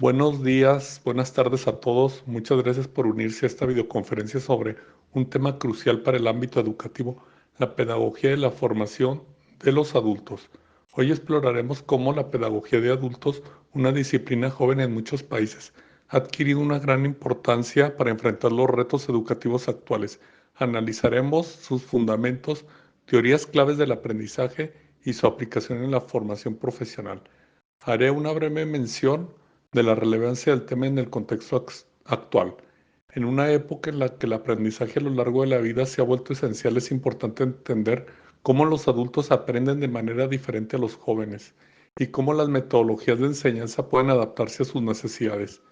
Buenos días, buenas tardes a todos. Muchas gracias por unirse a esta videoconferencia sobre un tema crucial para el ámbito educativo, la pedagogía y la formación de los adultos. Hoy exploraremos cómo la pedagogía de adultos, una disciplina joven en muchos países, ha adquirido una gran importancia para enfrentar los retos educativos actuales. Analizaremos sus fundamentos, teorías claves del aprendizaje y su aplicación en la formación profesional. Haré una breve mención de la relevancia del tema en el contexto actual. En una época en la que el aprendizaje a lo largo de la vida se ha vuelto esencial, es importante entender cómo los adultos aprenden de manera diferente a los jóvenes y cómo las metodologías de enseñanza pueden adaptarse a sus necesidades.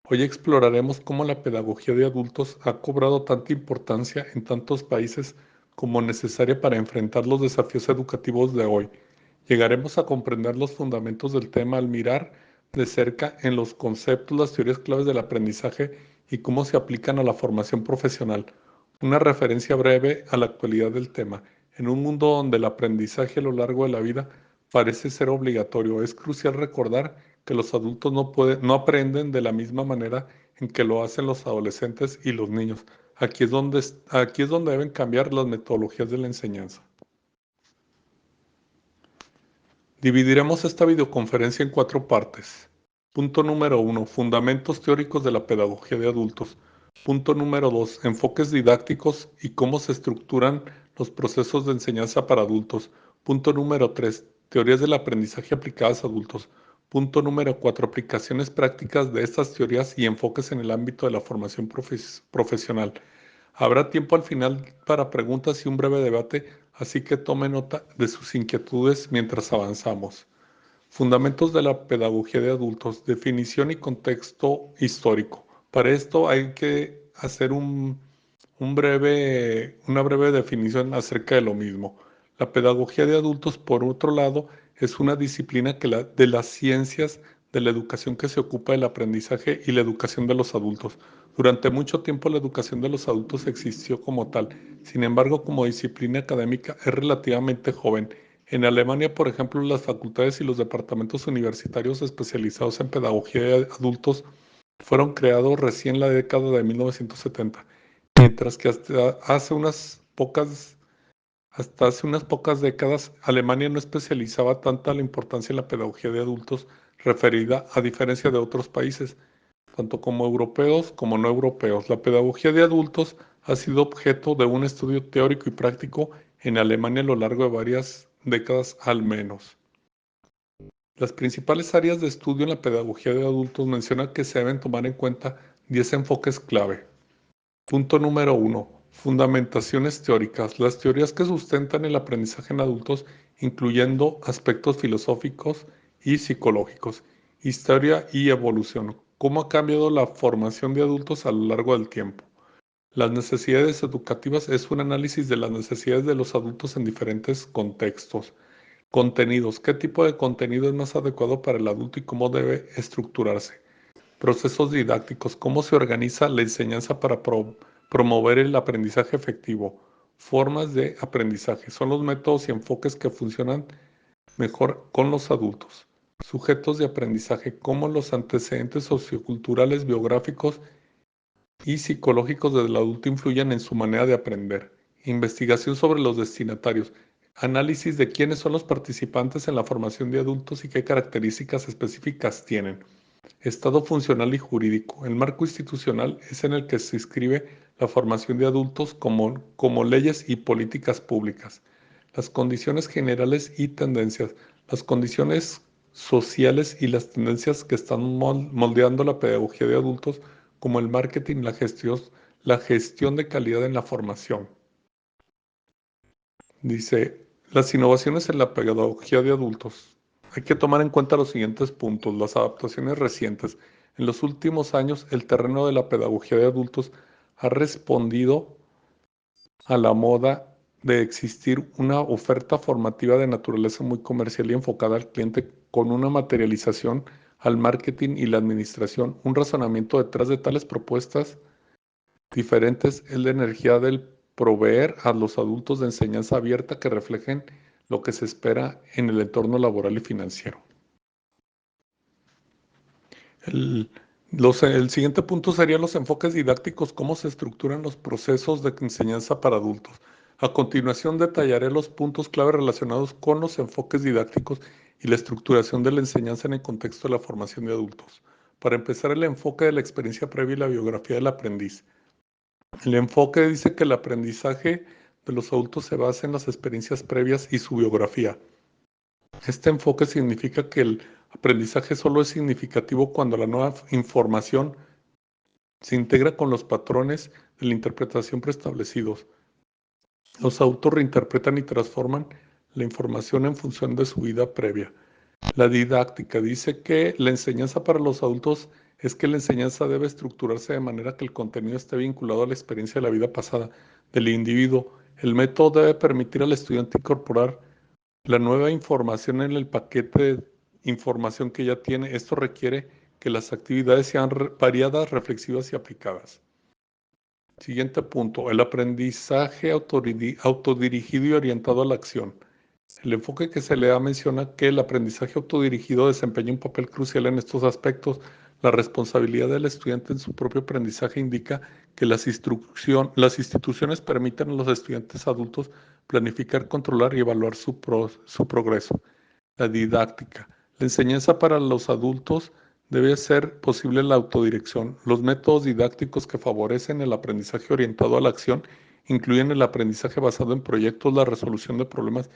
Hoy exploraremos cómo la pedagogía de adultos ha cobrado tanta importancia en tantos países como necesaria para enfrentar los desafíos educativos de hoy. Llegaremos a comprender los fundamentos del tema al mirar de cerca en los conceptos, las teorías claves del aprendizaje y cómo se aplican a la formación profesional. Una referencia breve a la actualidad del tema. En un mundo donde el aprendizaje a lo largo de la vida parece ser obligatorio, es crucial recordar que los adultos no aprenden de la misma manera en que lo hacen los adolescentes y los niños. Aquí es donde deben cambiar las metodologías de la enseñanza. Dividiremos esta videoconferencia en 4 partes. Punto número 1. Fundamentos teóricos de la pedagogía de adultos. Punto número 2. Enfoques didácticos y cómo se estructuran los procesos de enseñanza para adultos. Punto número 3. Teorías del aprendizaje aplicadas a adultos. Punto número 4. Aplicaciones prácticas de estas teorías y enfoques en el ámbito de la formación profesional. Habrá tiempo al final para preguntas y un breve debate, así que tome nota de sus inquietudes mientras avanzamos. Fundamentos de la pedagogía de adultos, definición y contexto histórico. Para esto hay que hacer una breve definición acerca de lo mismo. La pedagogía de adultos, por otro lado, es una disciplina de las ciencias de la educación que se ocupa del aprendizaje y la educación de los adultos. Durante mucho tiempo la educación de los adultos existió como tal. Sin embargo, como disciplina académica es relativamente joven. En Alemania, por ejemplo, las facultades y los departamentos universitarios especializados en pedagogía de adultos fueron creados recién en la década de 1970, mientras que hasta hace unas pocas décadas, Alemania no especializaba tanta la importancia en la pedagogía de adultos referida a diferencia de otros países, tanto como europeos como no europeos. La pedagogía de adultos ha sido objeto de un estudio teórico y práctico en Alemania a lo largo de varias décadas al menos. Las principales áreas de estudio en la pedagogía de adultos mencionan que se deben tomar en cuenta 10 enfoques clave. Punto número 1. Fundamentaciones teóricas. Las teorías que sustentan el aprendizaje en adultos, incluyendo aspectos filosóficos y psicológicos. Historia y evolución. ¿Cómo ha cambiado la formación de adultos a lo largo del tiempo? Las necesidades educativas es un análisis de las necesidades de los adultos en diferentes contextos. Contenidos. ¿Qué tipo de contenido es más adecuado para el adulto y cómo debe estructurarse? Procesos didácticos. ¿Cómo se organiza la enseñanza para promover el aprendizaje efectivo? Formas de aprendizaje. Son los métodos y enfoques que funcionan mejor con los adultos. Sujetos de aprendizaje. Cómo los antecedentes socioculturales, biográficos y psicológicos del adulto influyen en su manera de aprender. Investigación sobre los destinatarios. Análisis de quiénes son los participantes en la formación de adultos y qué características específicas tienen. Estado funcional y jurídico. El marco institucional es en el que se inscribe la formación de adultos como leyes y políticas públicas. Las condiciones generales y tendencias. Las condiciones sociales y las tendencias que están moldeando la pedagogía de adultos, como el marketing, la gestión de calidad en la formación. Dice, las innovaciones en la pedagogía de adultos. Hay que tomar en cuenta los siguientes puntos, las adaptaciones recientes. En los últimos años, el terreno de la pedagogía de adultos ha respondido a la moda de existir una oferta formativa de naturaleza muy comercial y enfocada al cliente con una materialización al marketing y la administración. Un razonamiento detrás de tales propuestas diferentes es la energía del proveer a los adultos de enseñanza abierta que reflejen lo que se espera en el entorno laboral y financiero. El, el siguiente punto sería los enfoques didácticos, cómo se estructuran los procesos de enseñanza para adultos. A continuación detallaré los puntos clave relacionados con los enfoques didácticos y la estructuración de la enseñanza en el contexto de la formación de adultos. Para empezar, el enfoque de la experiencia previa y la biografía del aprendiz. El enfoque dice que el aprendizaje de los adultos se basa en las experiencias previas y su biografía. Este enfoque significa que el aprendizaje solo es significativo cuando la nueva información se integra con los patrones de la interpretación preestablecidos. Los adultos reinterpretan y transforman la información en función de su vida previa. La didáctica dice que la enseñanza para los adultos es que la enseñanza debe estructurarse de manera que el contenido esté vinculado a la experiencia de la vida pasada del individuo. El método debe permitir al estudiante incorporar la nueva información en el paquete de información que ya tiene. Esto requiere que las actividades sean variadas, reflexivas y aplicadas. Siguiente punto, el aprendizaje autodirigido y orientado a la acción. El enfoque que se le da menciona que el aprendizaje autodirigido desempeña un papel crucial en estos aspectos. La responsabilidad del estudiante en su propio aprendizaje indica que las instituciones permiten a los estudiantes adultos planificar, controlar y evaluar su progreso. La didáctica. La enseñanza para los adultos debe ser posible la autodirección. Los métodos didácticos que favorecen el aprendizaje orientado a la acción incluyen el aprendizaje basado en proyectos, la resolución de problemas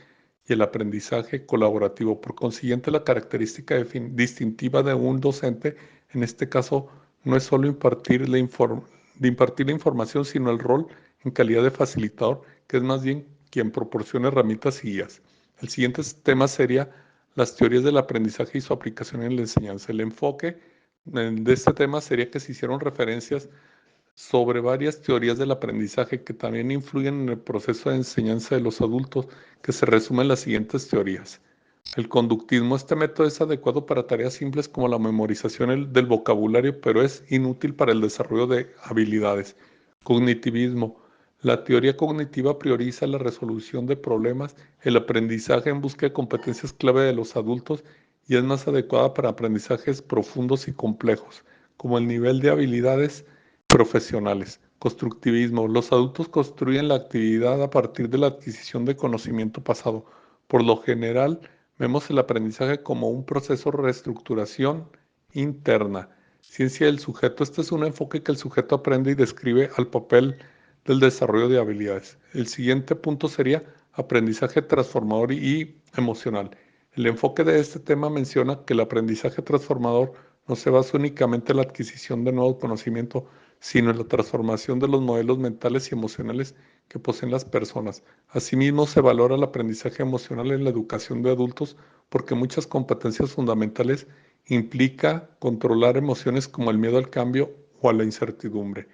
y el aprendizaje colaborativo. Por consiguiente, la característica distintiva de un docente, en este caso, no es solo impartir la información, sino el rol en calidad de facilitador, que es más bien quien proporciona herramientas y guías. El siguiente tema sería las teorías del aprendizaje y su aplicación en la enseñanza. El enfoque de este tema sería que se hicieron referencias sobre varias teorías del aprendizaje que también influyen en el proceso de enseñanza de los adultos, que se resumen en las siguientes teorías. El conductismo. Este método es adecuado para tareas simples como la memorización del vocabulario, pero es inútil para el desarrollo de habilidades. Cognitivismo. La teoría cognitiva prioriza la resolución de problemas, el aprendizaje en busca de competencias clave de los adultos y es más adecuada para aprendizajes profundos y complejos, como el nivel de habilidades profesionales. Constructivismo. Los adultos construyen la actividad a partir de la adquisición de conocimiento pasado. Por lo general, vemos el aprendizaje como un proceso de reestructuración interna. Ciencia del sujeto. Este es un enfoque que el sujeto aprende y describe al papel del desarrollo de habilidades. El siguiente punto sería aprendizaje transformador y emocional. El enfoque de este tema menciona que el aprendizaje transformador no se basa únicamente en la adquisición de nuevo conocimiento, sino en la transformación de los modelos mentales y emocionales que poseen las personas. Asimismo, se valora el aprendizaje emocional en la educación de adultos porque muchas competencias fundamentales implica controlar emociones como el miedo al cambio o a la incertidumbre.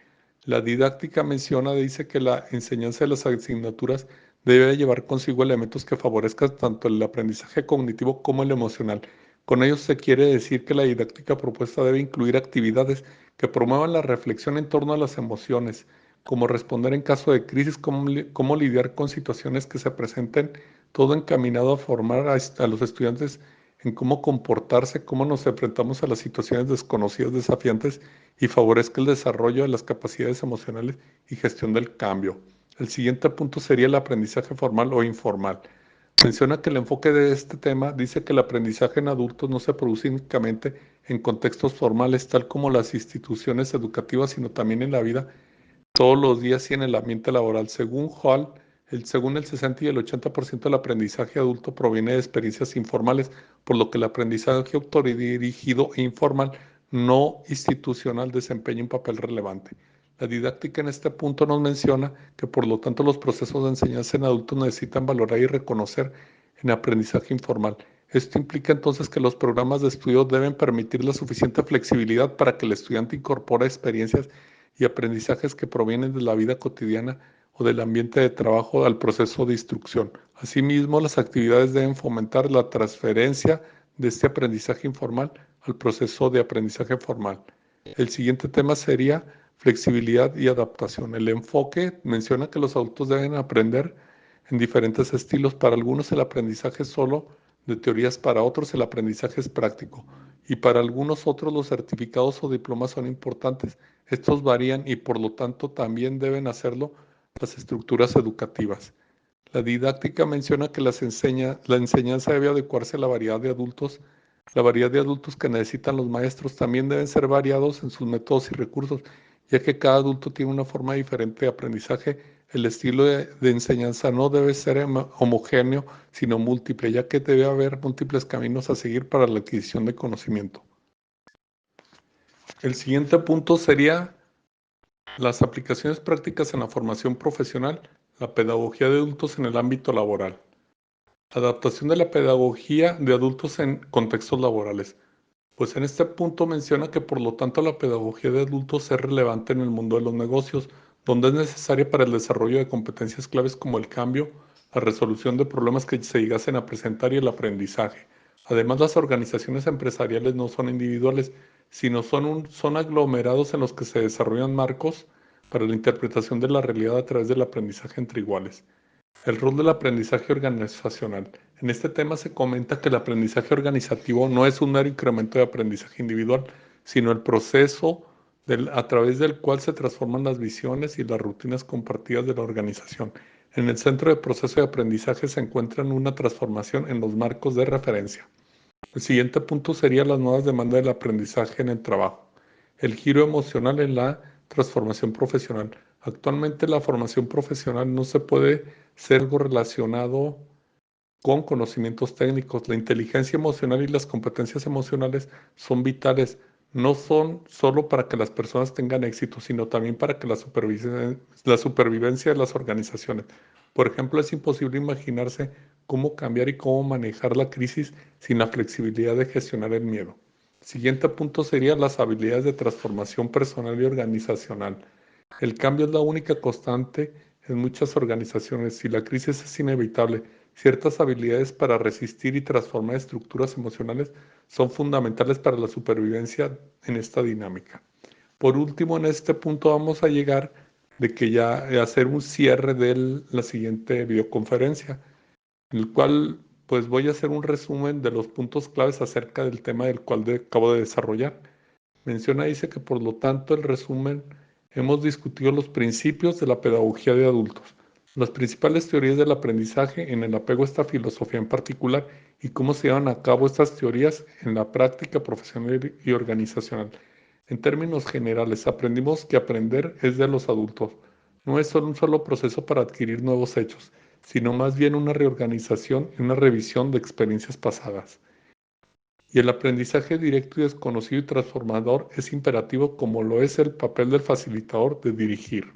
La didáctica dice que la enseñanza de las asignaturas debe llevar consigo elementos que favorezcan tanto el aprendizaje cognitivo como el emocional. Con ello se quiere decir que la didáctica propuesta debe incluir actividades que promuevan la reflexión en torno a las emociones, como responder en caso de crisis, cómo lidiar con situaciones que se presenten, todo encaminado a formar a los estudiantes en cómo comportarse, cómo nos enfrentamos a las situaciones desconocidas, desafiantes y favorezca el desarrollo de las capacidades emocionales y gestión del cambio. El siguiente punto sería el aprendizaje formal o informal. Menciona que el enfoque de este tema dice que el aprendizaje en adultos no se produce únicamente en contextos formales, tal como las instituciones educativas, sino también en la vida todos los días y en el ambiente laboral. Según Hall, según el 60 y el 80% del aprendizaje adulto proviene de experiencias informales, por lo que el aprendizaje autodirigido e informal no institucional desempeña un papel relevante. La didáctica en este punto nos menciona que por lo tanto los procesos de enseñanza en adultos necesitan valorar y reconocer en aprendizaje informal. Esto implica entonces que los programas de estudio deben permitir la suficiente flexibilidad para que el estudiante incorpore experiencias y aprendizajes que provienen de la vida cotidiana o del ambiente de trabajo al proceso de instrucción. Asimismo, las actividades deben fomentar la transferencia de este aprendizaje informal al proceso de aprendizaje formal. El siguiente tema sería flexibilidad y adaptación. El enfoque menciona que los adultos deben aprender en diferentes estilos. Para algunos el aprendizaje es solo de teorías, para otros el aprendizaje es práctico y para algunos otros los certificados o diplomas son importantes. Estos varían y por lo tanto también deben hacerlo las estructuras educativas. La didáctica menciona que la enseñanza debe adecuarse a la variedad de adultos. La variedad de adultos que necesitan los maestros también deben ser variados en sus métodos y recursos, ya que cada adulto tiene una forma diferente de aprendizaje. El estilo de enseñanza no debe ser homogéneo, sino múltiple, ya que debe haber múltiples caminos a seguir para la adquisición de conocimiento. El siguiente punto sería las aplicaciones prácticas en la formación profesional, la pedagogía de adultos en el ámbito laboral. Adaptación de la pedagogía de adultos en contextos laborales. Pues en este punto menciona que por lo tanto la pedagogía de adultos es relevante en el mundo de los negocios, donde es necesaria para el desarrollo de competencias claves como el cambio, la resolución de problemas que se llegasen a presentar y el aprendizaje. Además, las organizaciones empresariales no son individuales, sino son aglomerados en los que se desarrollan marcos para la interpretación de la realidad a través del aprendizaje entre iguales. El rol del aprendizaje organizacional. En este tema se comenta que el aprendizaje organizativo no es un mero incremento de aprendizaje individual, sino el proceso a través del cual se transforman las visiones y las rutinas compartidas de la organización. En el centro del proceso de aprendizaje se encuentra una transformación en los marcos de referencia. El siguiente punto sería las nuevas demandas del aprendizaje en el trabajo. El giro emocional en la transformación profesional. Actualmente la formación profesional no se puede ser algo relacionado con conocimientos técnicos. La inteligencia emocional y las competencias emocionales son vitales. No son solo para que las personas tengan éxito, sino también para que la supervivencia de las organizaciones. Por ejemplo, es imposible imaginarse cómo cambiar y cómo manejar la crisis sin la flexibilidad de gestionar el miedo. Siguiente punto sería las habilidades de transformación personal y organizacional. El cambio es la única constante en muchas organizaciones. Si la crisis es inevitable, ciertas habilidades para resistir y transformar estructuras emocionales son fundamentales para la supervivencia en esta dinámica. Por último, en este punto vamos a llegar de que ya hacer un cierre de la siguiente videoconferencia, en el cual pues voy a hacer un resumen de los puntos claves acerca del tema del cual acabo de desarrollar. Dice que por lo tanto el resumen hemos discutido los principios de la pedagogía de adultos, las principales teorías del aprendizaje en el apego a esta filosofía en particular y cómo se llevan a cabo estas teorías en la práctica profesional y organizacional. En términos generales, aprendimos que aprender es de los adultos. No es solo un solo proceso para adquirir nuevos hechos, sino más bien una reorganización y una revisión de experiencias pasadas. Y el aprendizaje directo y desconocido y transformador es imperativo como lo es el papel del facilitador de dirigir.